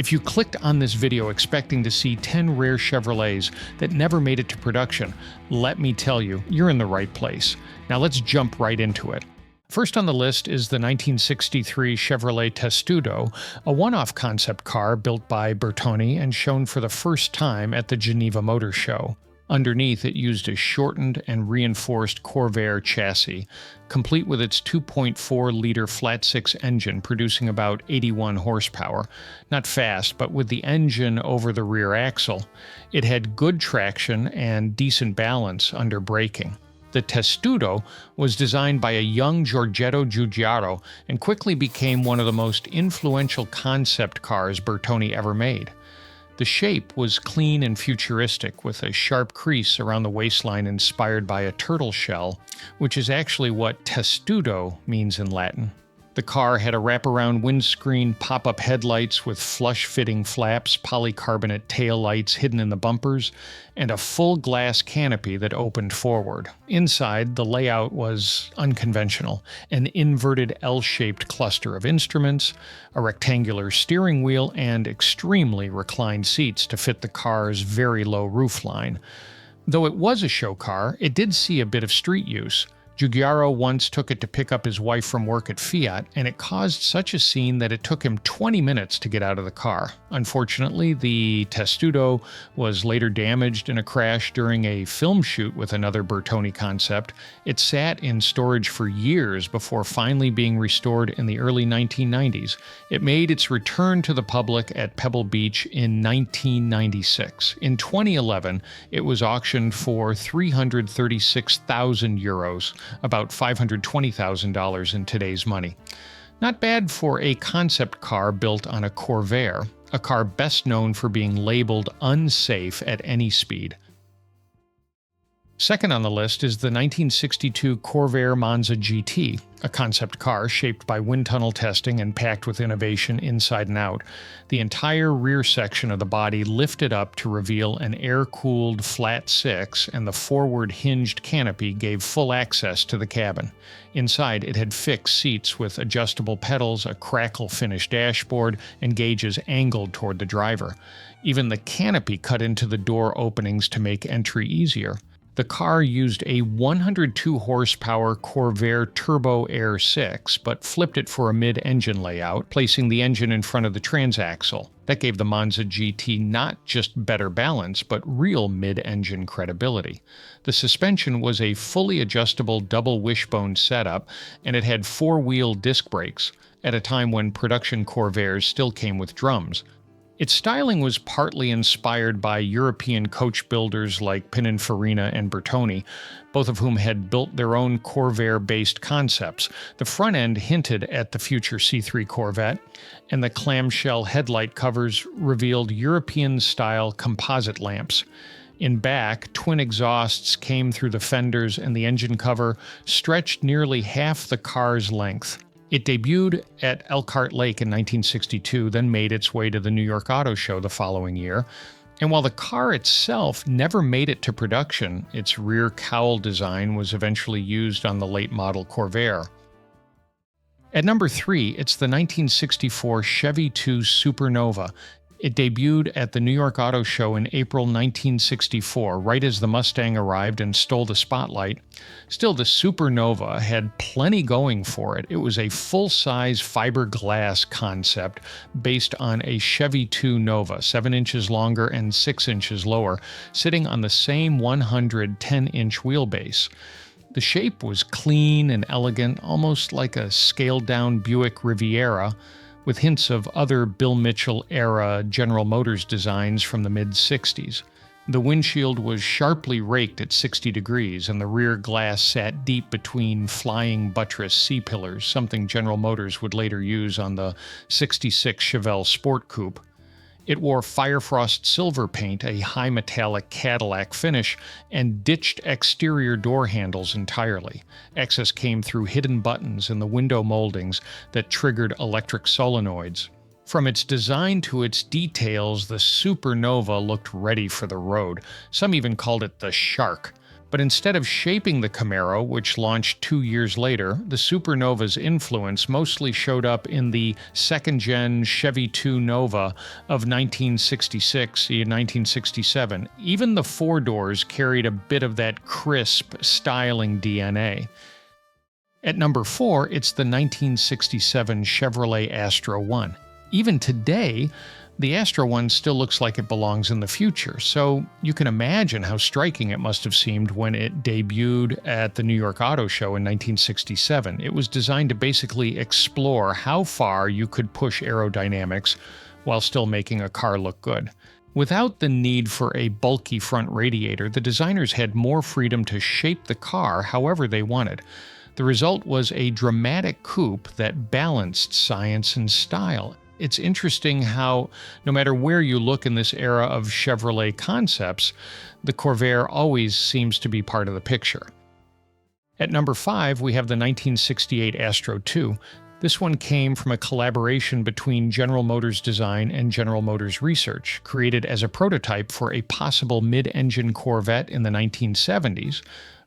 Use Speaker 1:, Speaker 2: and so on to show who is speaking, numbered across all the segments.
Speaker 1: If you clicked on this video expecting to see 10 rare Chevrolets that never made it to production, let me tell you, you're in the right place. Now let's jump right into it. First on the list is the 1963 Chevrolet Testudo, a one-off concept car built by Bertoni and shown for the first time at the Geneva Motor Show. Underneath, it used a shortened and reinforced Corvair chassis, complete with its 2.4-liter flat-six engine producing about 81 horsepower. Not fast, but with the engine over the rear axle, it had good traction and decent balance under braking. The Testudo was designed by a young Giorgetto Giugiaro and quickly became one of the most influential concept cars Bertoni ever made. The shape was clean and futuristic, with a sharp crease around the waistline inspired by a turtle shell, which is actually what testudo means in Latin. The car had a wraparound windscreen, pop-up headlights with flush-fitting flaps, polycarbonate taillights hidden in the bumpers, and a full glass canopy that opened forward. Inside, the layout was unconventional: an inverted L-shaped cluster of instruments, a rectangular steering wheel, and extremely reclined seats to fit the car's very low roofline. Though it was a show car, it did see a bit of street use. Giugiaro once took it to pick up his wife from work at Fiat, and it caused such a scene that it took him 20 minutes to get out of the car. Unfortunately, the Testudo was later damaged in a crash during a film shoot with another Bertoni concept. It sat in storage for years before finally being restored in the early 1990s. It made its return to the public at Pebble Beach in 1996. In 2011, it was auctioned for €336,000, about $520,000 in today's money. Not bad for a concept car built on a Corvair, a car best known for being labeled unsafe at any speed. Second on the list is the 1962 Corvair Monza GT, a concept car shaped by wind tunnel testing and packed with innovation inside and out. The entire rear section of the body lifted up to reveal an air-cooled flat six, and the forward hinged canopy gave full access to the cabin. Inside, it had fixed seats with adjustable pedals, a crackle-finished dashboard, and gauges angled toward the driver. Even the canopy cut into the door openings to make entry easier. The car used a 102-horsepower Corvair Turbo Air 6, but flipped it for a mid-engine layout, placing the engine in front of the transaxle. That gave the Monza GT not just better balance, but real mid-engine credibility. The suspension was a fully adjustable double wishbone setup, and it had four-wheel disc brakes, at a time when production Corvairs still came with drums. Its styling was partly inspired by European coach builders like Pininfarina and Bertoni, both of whom had built their own Corvair-based concepts. The front end hinted at the future C3 Corvette, and the clamshell headlight covers revealed European-style composite lamps. In back, twin exhausts came through the fenders, and the engine cover stretched nearly half the car's length. It debuted at Elkhart Lake in 1962, then made its way to the New York Auto Show the following year. And while the car itself never made it to production, its rear cowl design was eventually used on the late model Corvair. At number 3, it's the 1964 Chevy II Supernova. It debuted at the New York Auto Show in April 1964, right as the Mustang arrived and stole the spotlight. Still, the Supernova had plenty going for it. It was a full-size fiberglass concept based on a Chevy II Nova, 7 inches longer and 6 inches lower, sitting on the same 110-inch wheelbase. The shape was clean and elegant, almost like a scaled-down Buick Riviera, with hints of other Bill Mitchell-era General Motors designs from the mid-'60s. The windshield was sharply raked at 60 degrees, and the rear glass sat deep between flying buttress C-pillars, something General Motors would later use on the '66 Chevelle Sport Coupe. It wore Firefrost silver paint, a high metallic Cadillac finish, and ditched exterior door handles entirely. Access came through hidden buttons in the window moldings that triggered electric solenoids. From its design to its details, the Supernova looked ready for the road. Some even called it the Shark. But instead of shaping the Camaro, which launched 2 years later, the Supernova's influence mostly showed up in the second-gen Chevy II Nova of 1966 and 1967. Even the four doors carried a bit of that crisp, styling DNA. At number 4, it's the 1967 Chevrolet Astro I. Even today, the Astro I still looks like it belongs in the future, so you can imagine how striking it must have seemed when it debuted at the New York Auto Show in 1967. It was designed to basically explore how far you could push aerodynamics while still making a car look good. Without the need for a bulky front radiator, the designers had more freedom to shape the car however they wanted. The result was a dramatic coupe that balanced science and style. It's interesting how, no matter where you look in this era of Chevrolet concepts, the Corvair always seems to be part of the picture. At number 5, we have the 1968 Astro II. This one came from a collaboration between General Motors Design and General Motors Research, created as a prototype for a possible mid-engine Corvette in the 1970s.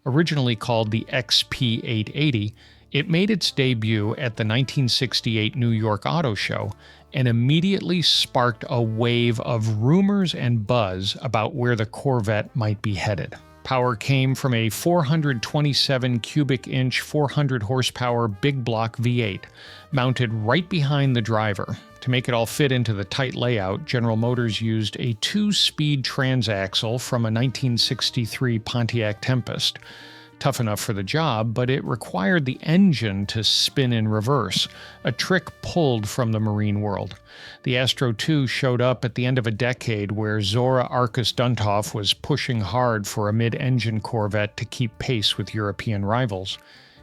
Speaker 1: Originally called the XP880, it made its debut at the 1968 New York Auto Show and immediately sparked a wave of rumors and buzz about where the Corvette might be headed. Power came from a 427 cubic inch, 400 horsepower big block V8, mounted right behind the driver. To make it all fit into the tight layout, General Motors used a 2-speed transaxle from a 1963 Pontiac Tempest. Tough enough for the job, but it required the engine to spin in reverse, a trick pulled from the marine world. The Astro II showed up at the end of a decade where Zora Arkus Duntov was pushing hard for a mid-engine Corvette to keep pace with European rivals.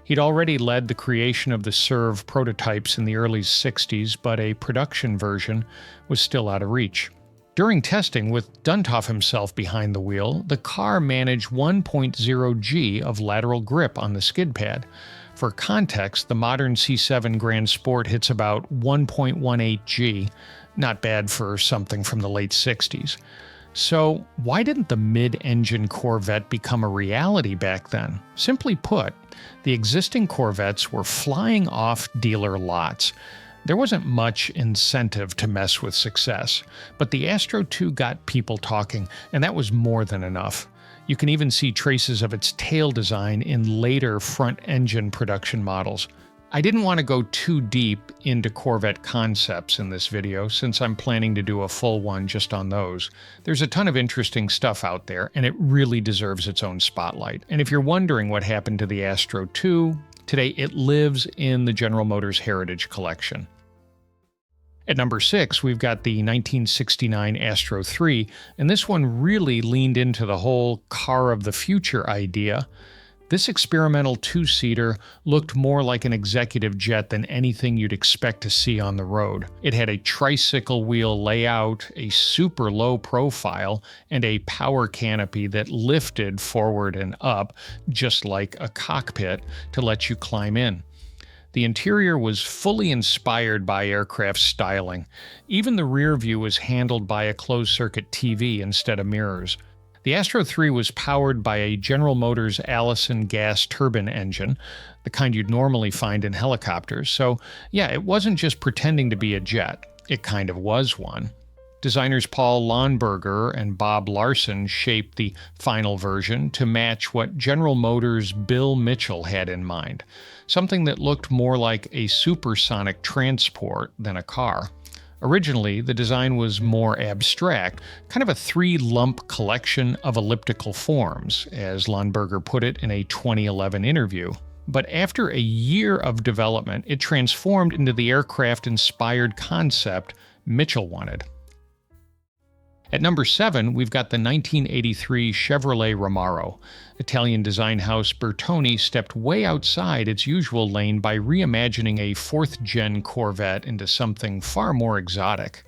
Speaker 1: He'd already led the creation of the Serve prototypes in the early 60s, but a production version was still out of reach. During testing, with Duntov himself behind the wheel, the car managed 1.0 G of lateral grip on the skid pad. For context, the modern C7 Grand Sport hits about 1.18 G, not bad for something from the late 60s. So why didn't the mid-engine Corvette become a reality back then? Simply put, the existing Corvettes were flying off dealer lots. There wasn't much incentive to mess with success, but the Astro II got people talking, and that was more than enough. You can even see traces of its tail design in later front-engine production models. I didn't want to go too deep into Corvette concepts in this video, since I'm planning to do a full one just on those. There's a ton of interesting stuff out there, and it really deserves its own spotlight. And if you're wondering what happened to the Astro II, today it lives in the General Motors Heritage Collection. At number 6, we've got the 1969 Astro III, and this one really leaned into the whole car of the future idea. This experimental two-seater looked more like an executive jet than anything you'd expect to see on the road. It had a tricycle wheel layout, a super low profile, and a power canopy that lifted forward and up, just like a cockpit, to let you climb in. The interior was fully inspired by aircraft styling. Even the rear view was handled by a closed-circuit TV instead of mirrors. The Astro III was powered by a General Motors Allison gas turbine engine, the kind you'd normally find in helicopters, so yeah, it wasn't just pretending to be a jet, it kind of was one. Designers Paul Lahnberger and Bob Larson shaped the final version to match what General Motors' Bill Mitchell had in mind, something that looked more like a supersonic transport than a car. Originally, the design was more abstract, kind of a 3-lump collection of elliptical forms, as Lahnberger put it in a 2011 interview. But after a year of development, it transformed into the aircraft-inspired concept Mitchell wanted. At number 7, we've got the 1983 Chevrolet Ramarro. Italian design house Bertoni stepped way outside its usual lane by reimagining a 4th-gen Corvette into something far more exotic.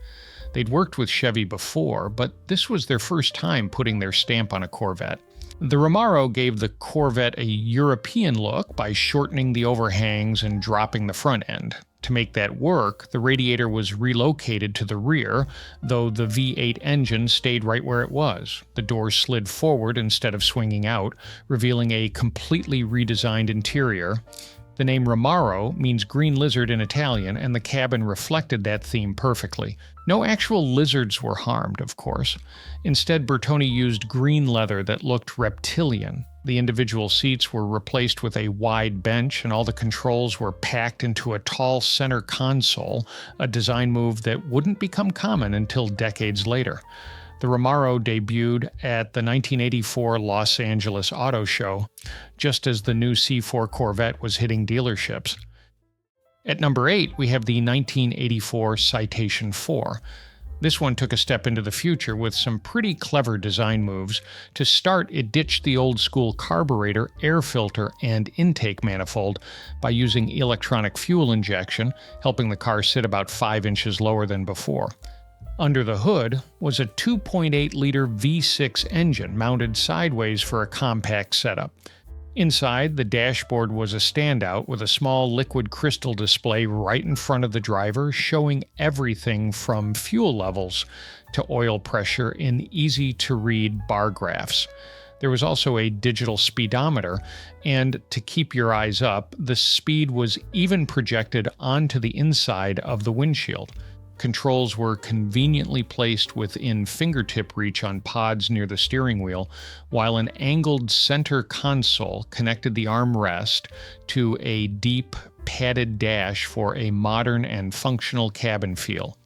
Speaker 1: They'd worked with Chevy before, but this was their first time putting their stamp on a Corvette. The Ramarro gave the Corvette a European look by shortening the overhangs and dropping the front end. To make that work, the radiator was relocated to the rear, though the V8 engine stayed right where it was. The doors slid forward instead of swinging out, revealing a completely redesigned interior. The name Ramarro means green lizard in Italian, and the cabin reflected that theme perfectly. No actual lizards were harmed, of course. Instead, Bertone used green leather that looked reptilian. The individual seats were replaced with a wide bench, and all the controls were packed into a tall center console, a design move that wouldn't become common until decades later. The Ramarro debuted at the 1984 Los Angeles Auto Show, just as the new C4 Corvette was hitting dealerships. At number 8, we have the 1984 Citation IV. This one took a step into the future with some pretty clever design moves. To start, it ditched the old-school carburetor, air filter, and intake manifold by using electronic fuel injection, helping the car sit about 5 inches lower than before. Under the hood was a 2.8-liter V6 engine mounted sideways for a compact setup. Inside, the dashboard was a standout with a small liquid crystal display right in front of the driver, showing everything from fuel levels to oil pressure in easy-to-read bar graphs. There was also a digital speedometer, and to keep your eyes up, the speed was even projected onto the inside of the windshield. Controls were conveniently placed within fingertip reach on pods near the steering wheel, while an angled center console connected the armrest to a deep, padded dash for a modern and functional cabin feel.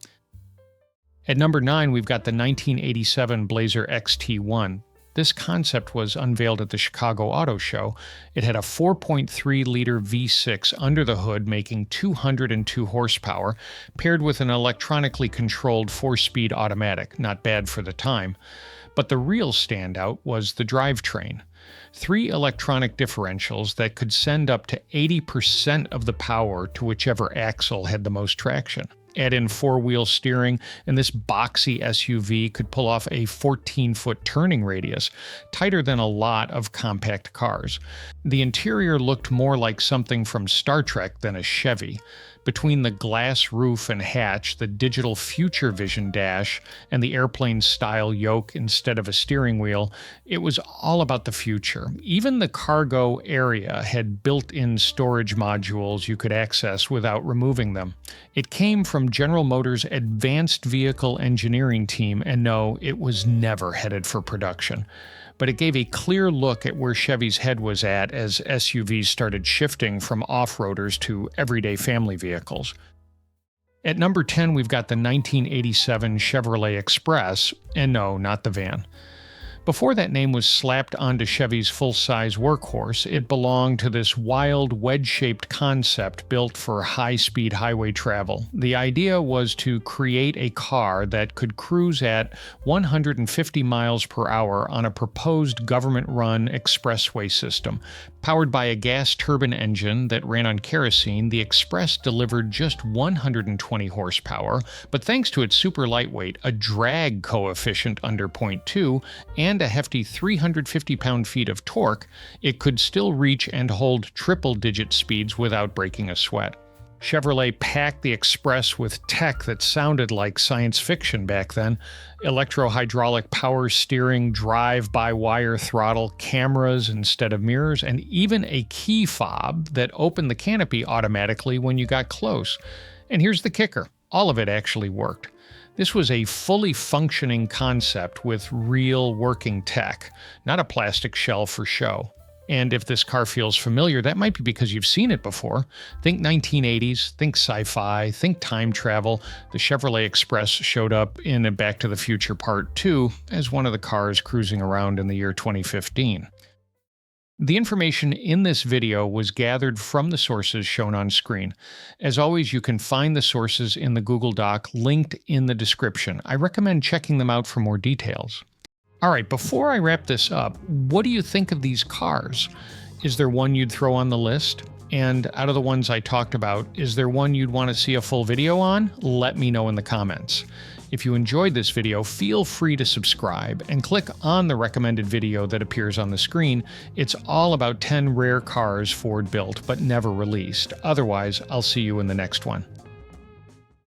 Speaker 1: At number 9, we've got the 1987 Blazer XT1. This concept was unveiled at the Chicago Auto Show. It had a 4.3-liter V6 under the hood, making 202 horsepower, paired with an electronically controlled 4-speed automatic. Not bad for the time. But the real standout was the drivetrain. 3 electronic differentials that could send up to 80% of the power to whichever axle had the most traction. Add in 4-wheel steering, and this boxy SUV could pull off a 14-foot turning radius, tighter than a lot of compact cars. The interior looked more like something from Star Trek than a Chevy. Between the glass roof and hatch, the digital Future Vision dash, and the airplane-style yoke instead of a steering wheel, it was all about the future. Even the cargo area had built-in storage modules you could access without removing them. It came from General Motors' advanced vehicle engineering team, and no, it was never headed for production. But it gave a clear look at where Chevy's head was at as SUVs started shifting from off-roaders to everyday family vehicles. At number 10, we've got the 1987 Chevrolet Express, and no, not the van. Before that name was slapped onto Chevy's full-size workhorse, it belonged to this wild wedge-shaped concept built for high-speed highway travel. The idea was to create a car that could cruise at 150 miles per hour on a proposed government-run expressway system. Powered by a gas turbine engine that ran on kerosene, the Express delivered just 120 horsepower, but thanks to its super lightweight, a drag coefficient under 0.2, and a hefty 350 pound-feet of torque, it could still reach and hold triple-digit speeds without breaking a sweat. Chevrolet packed the Express with tech that sounded like science fiction back then. Electro-hydraulic power steering, drive-by-wire throttle, cameras instead of mirrors, and even a key fob that opened the canopy automatically when you got close. And here's the kicker. All of it actually worked. This was a fully functioning concept with real working tech, not a plastic shell for show. And if this car feels familiar, that might be because you've seen it before. Think 1980s, think sci-fi, think time travel. The Chevrolet Express showed up in Back to the Future Part 2 as one of the cars cruising around in the year 2015. The information in this video was gathered from the sources shown on screen. As always, you can find the sources in the Google Doc linked in the description. I recommend checking them out for more details. All right, before I wrap this up, what do you think of these cars? Is there one you'd throw on the list? And out of the ones I talked about, is there one you'd want to see a full video on? Let me know in the comments. If you enjoyed this video, feel free to subscribe and click on the recommended video that appears on the screen. It's all about 10 rare cars Ford built but never released. Otherwise, I'll see you in the next one.